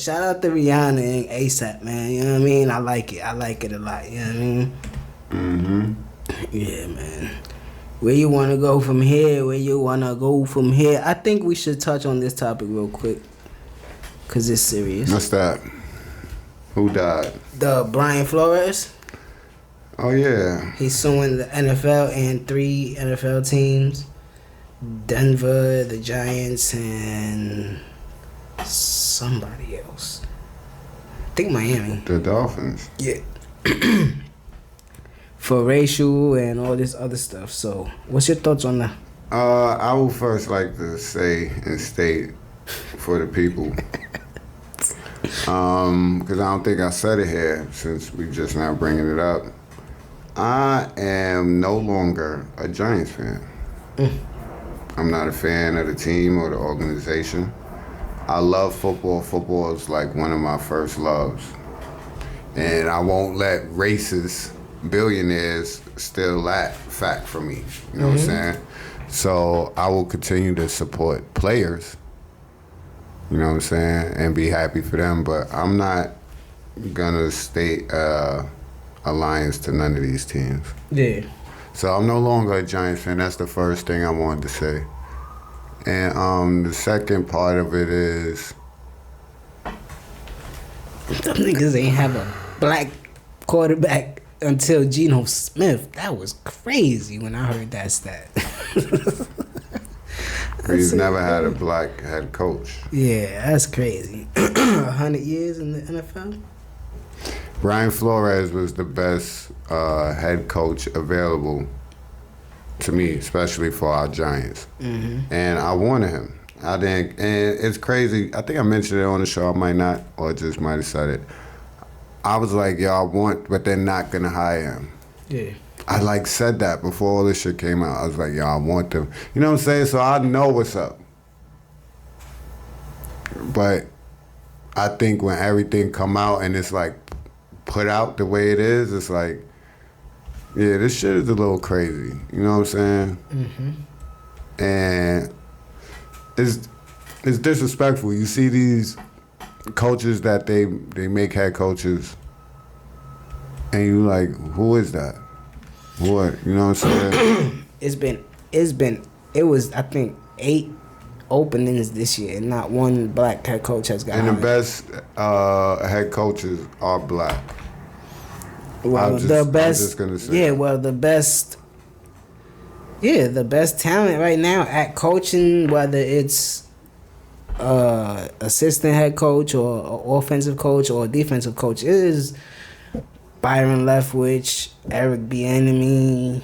Shout out to Rihanna and ASAP, man. You know what I mean? I like it. I like it a lot. You know what I mean? Mm-hmm. Yeah, man. Where you want to go from here? Where you want to go from here? I think we should touch on this topic real quick. Because it's serious. What's that? Who died? The Brian Flores. Oh, yeah. He's suing the NFL and 3 NFL teams. Denver, the Giants, and somebody else. I think Miami. The Dolphins. Yeah. For racial and all this other stuff. So, what's your thoughts on that? I would first like to say and state for the people, because I don't think I said it here since we just now bringing it up. I am no longer a Giants fan. I'm not a fan of the team or the organization. I love football. Football is like one of my first loves. And I won't let racist billionaires steal that fact from me. You know what I'm saying? So I will continue to support players, you know what I'm saying, and be happy for them. But I'm not going to state alliance to none of these teams. Yeah. So I'm no longer a Giants fan. That's the first thing I wanted to say. And the second part of it is... Them niggas ain't have a black quarterback until Geno Smith. That was crazy when I heard that stat. He's never had a black head coach. Yeah, that's crazy. 100 years in the NFL? Brian Flores was the best head coach available to me, especially for our Giants. And I wanted him. I didn't, and it's crazy. I think I mentioned it on the show. I might not, or just might have said it. I was like, yo, I want, but they're not gonna hire him. Yeah. I said that before all this shit came out. I was like, yo, I want them. You know what I'm saying? So I know what's up. But I think when everything come out and it's like put out the way it is, it's like, yeah, this shit is a little crazy. You know what I'm saying? And it's disrespectful. You see these coaches that they make head coaches, and you like, who is that? What? You know what I'm saying? It was I think 8 openings this year, and not one black head coach has got. And hired. the best head coaches are black. Well, the best. The best talent right now at coaching, whether it's assistant head coach or offensive coach or defensive coach, is Byron Leftwich, Eric Bieniemy,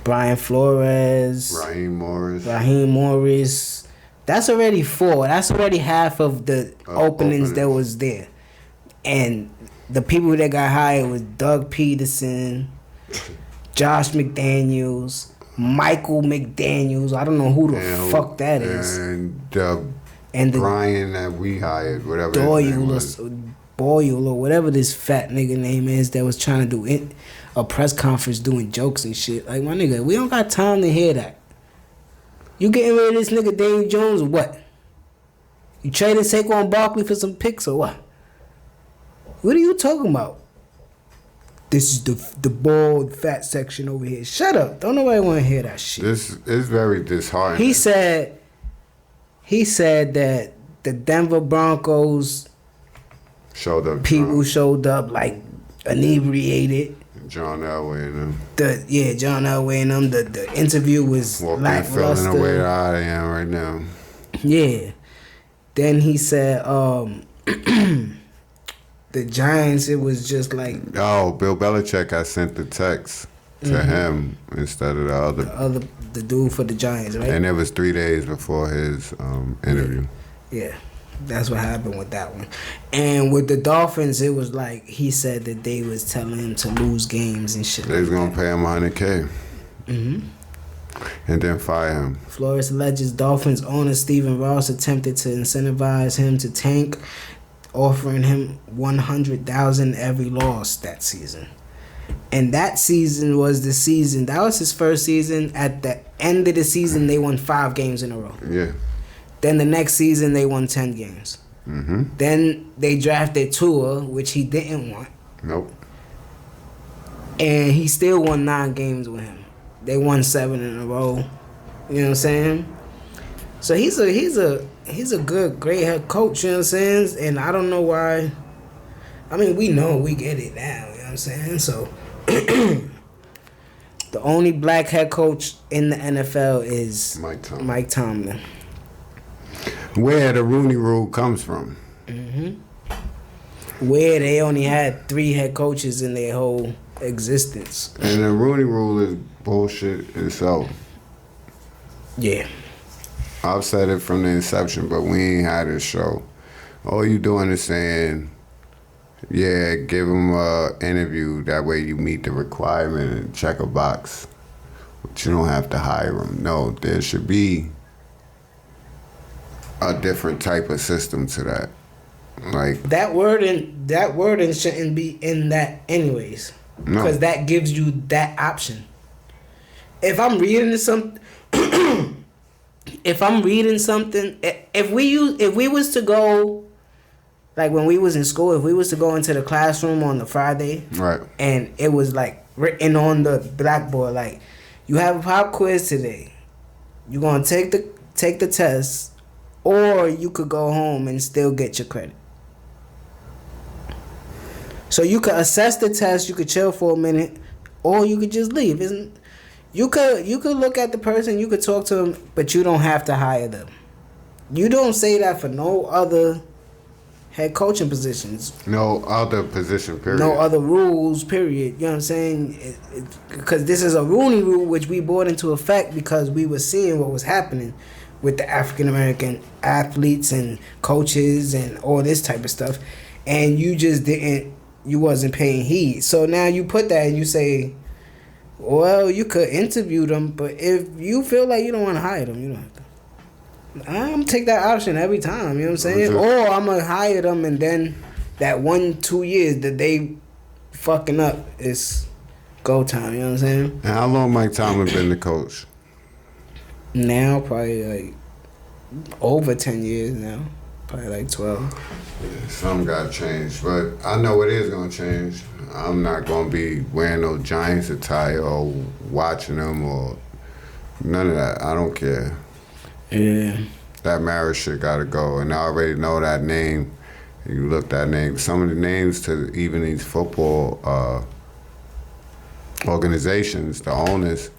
Brian Flores, Raheem Morris. That's already 4. That's already half of the openings that was there. And the people that got hired was Doug Peterson, Josh McDaniels, Michael McDaniels. I don't know who the fuck that is. And Brian that we hired, whatever Boyle or whatever this fat nigga name is that was trying to do a press conference doing jokes and shit. Like, my nigga, we don't got time to hear that. You getting rid of this nigga Daniel Jones or what? You trading Saquon Barkley for some picks or what? What are you talking about? This is the bald fat section over here. Shut up. Don't nobody want to hear that shit. This is very disheartening. He said that the Denver Broncos showed up like inebriated. John Elway and them. John Elway and them. The interview was lackluster. Feeling the way that I am right now. Yeah. Then he said, the Giants, it was just like... Oh, Bill Belichick, I sent the text to him instead of the dude for the Giants, right? And it was 3 days before his interview. Yeah, that's what happened with that one. And with the Dolphins, it was like he said that they was telling him to lose games and shit. They was going to pay him $100K. And then fire him. Flores alleges Dolphins owner Stephen Ross attempted to incentivize him to tank, offering him $100,000 every loss that season. And that season was the season. That was his first season. At the end of the season, they won 5 games in a row. Yeah. Then the next season, they won 10 games. Mm-hmm. Then they drafted Tua, which he didn't want. Nope. And he still won 9 games with him. They won 7 in a row. You know what I'm saying? So he's a good, great head coach, you know what I'm saying? And I don't know why. I mean, we get it now, you know what I'm saying? So the only black head coach in the NFL is Mike Tomlin. Where the Rooney Rule comes from. Where they only had 3 head coaches in their whole existence. And the Rooney Rule is bullshit itself. Yeah. I've said it from the inception, but we ain't had this show. All you doing is saying, yeah, give them an interview. That way you meet the requirement and check a box. But you don't have to hire them. No, there should be a different type of system to that. Like that wording shouldn't be in that anyways. Because that gives you that option. If I'm reading something, if we was to go, like when we was in school, if we was to go into the classroom on the Friday, right, and it was like written on the blackboard, like you have a pop quiz today, you're gonna take the test, or you could go home and still get your credit. So you could assess the test, you could chill for a minute, or you could just leave. You could look at the person, you could talk to them, but you don't have to hire them. You don't say that for no other head coaching positions. No other position, period. No other rules, period. You know what I'm saying? Because this is a Rooney Rule, which we brought into effect because we were seeing what was happening with the African American athletes and coaches and all this type of stuff. And you wasn't paying heed. So now you put that and you say, well, you could interview them, but if you feel like you don't want to hire them, you don't have to. I'm going to take that option every time, you know what I'm saying? Or I'm going to hire them and then that 1-2 years that they fucking up is go time, you know what I'm saying? And how long Mike Tomlin been the coach? Now, probably like over 10 years now. Probably like 12. Yeah, some got changed, but I know it is going to change. I'm not going to be wearing no Giants attire or watching them or none of that. I don't care. Yeah. That marriage shit got to go. And I already know that name. You look that name. Some of the names to even these football organizations, the owners,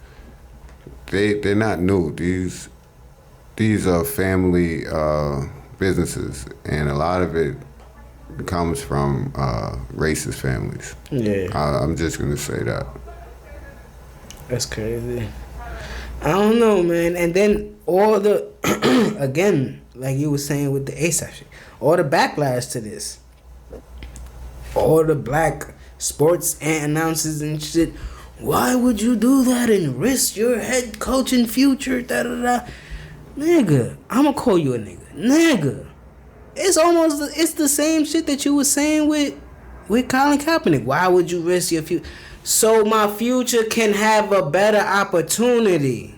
they're not new. These are family businesses, and a lot of it comes from racist families. Yeah. I'm just gonna say that. That's crazy. I don't know, man. And then all the again, like you were saying with the ASAP shit, all the backlash to this, all the black sports announcers and shit. Why would you do that and risk your head coaching future? Da da da. Nigga, I'ma call you a nigga. Nigga. It's the same shit that you were saying with Colin Kaepernick. Why would you risk your future? So my future can have a better opportunity.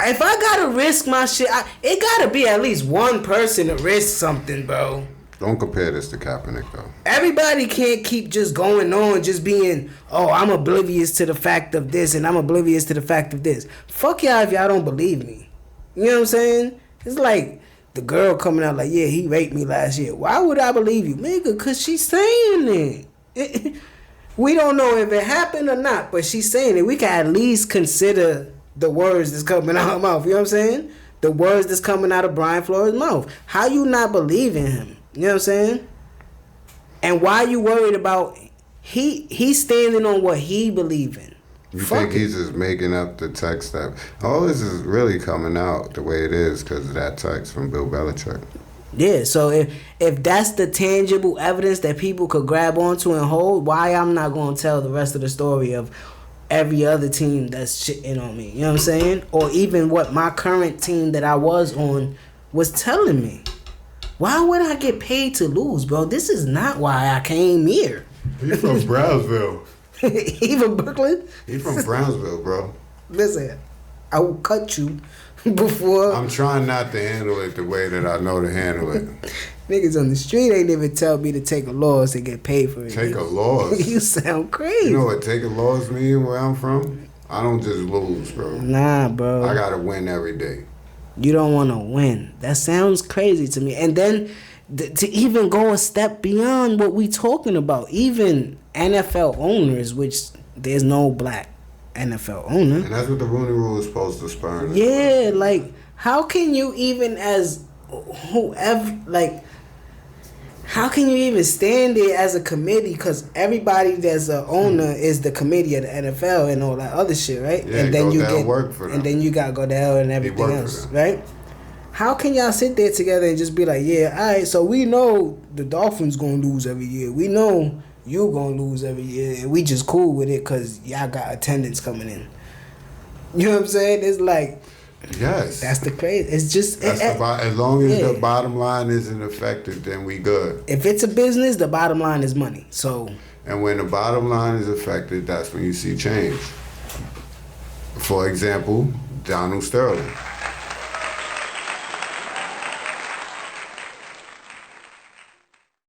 If I gotta risk my shit, it gotta be at least one person to risk something, bro. Don't compare this to Kaepernick, though. Everybody can't keep just going on, just being, oh, I'm oblivious to the fact of this and I'm oblivious to the fact of this. Fuck y'all if y'all don't believe me. You know what I'm saying? It's like the girl coming out like, yeah, he raped me last year. Why would I believe you? Nigga, because she's saying it. We don't know if it happened or not, but she's saying it. We can at least consider the words that's coming out of her mouth. You know what I'm saying? The words that's coming out of Brian Flores' mouth. How you not believe in him? You know what I'm saying? And why you worried about he's standing on what he believe in. You think he's just making up the text that all this is really coming out the way it is because of that text from Bill Belichick. Yeah, so if that's the tangible evidence that people could grab onto and hold, why I'm not going to tell the rest of the story of every other team that's shitting on me, you know what I'm saying? Or even what my current team that I was on was telling me. Why would I get paid to lose, bro? This is not why I came here. He's from Brownsville. He from Brooklyn? He's from Brownsville, bro. Listen, I will cut you before. I'm trying not to handle it the way that I know to handle it. Niggas on the street ain't even tell me to take a loss and get paid for it. Take a loss? You sound crazy. You know what take a loss mean where I'm from? I don't just lose, bro. Nah, bro. I gotta win every day. You don't want to win. That sounds crazy to me. And then to even go a step beyond what we talking about, even NFL owners, which there's no black NFL owner. And that's what the Rooney Rule is supposed to spur. Yeah, like, how can you even as whoever, like, how can you even stand there as a committee? Because everybody that's an owner is the committee of the NFL and all that other shit, right? Yeah, and then go you down, get work for them. and then you got Godell and everything else, right? How can y'all sit there together and just be like, yeah, all right, so we know the Dolphins gonna lose every year. We know you gonna lose every year, and we just cool with it because y'all got attendance coming in. You know what I'm saying? It's like, yes, that's the crazy. It's just as long as the bottom line isn't affected, then we good. If it's a business, the bottom line is money. So, and when the bottom line is affected, that's when you see change. For example, Donald Sterling.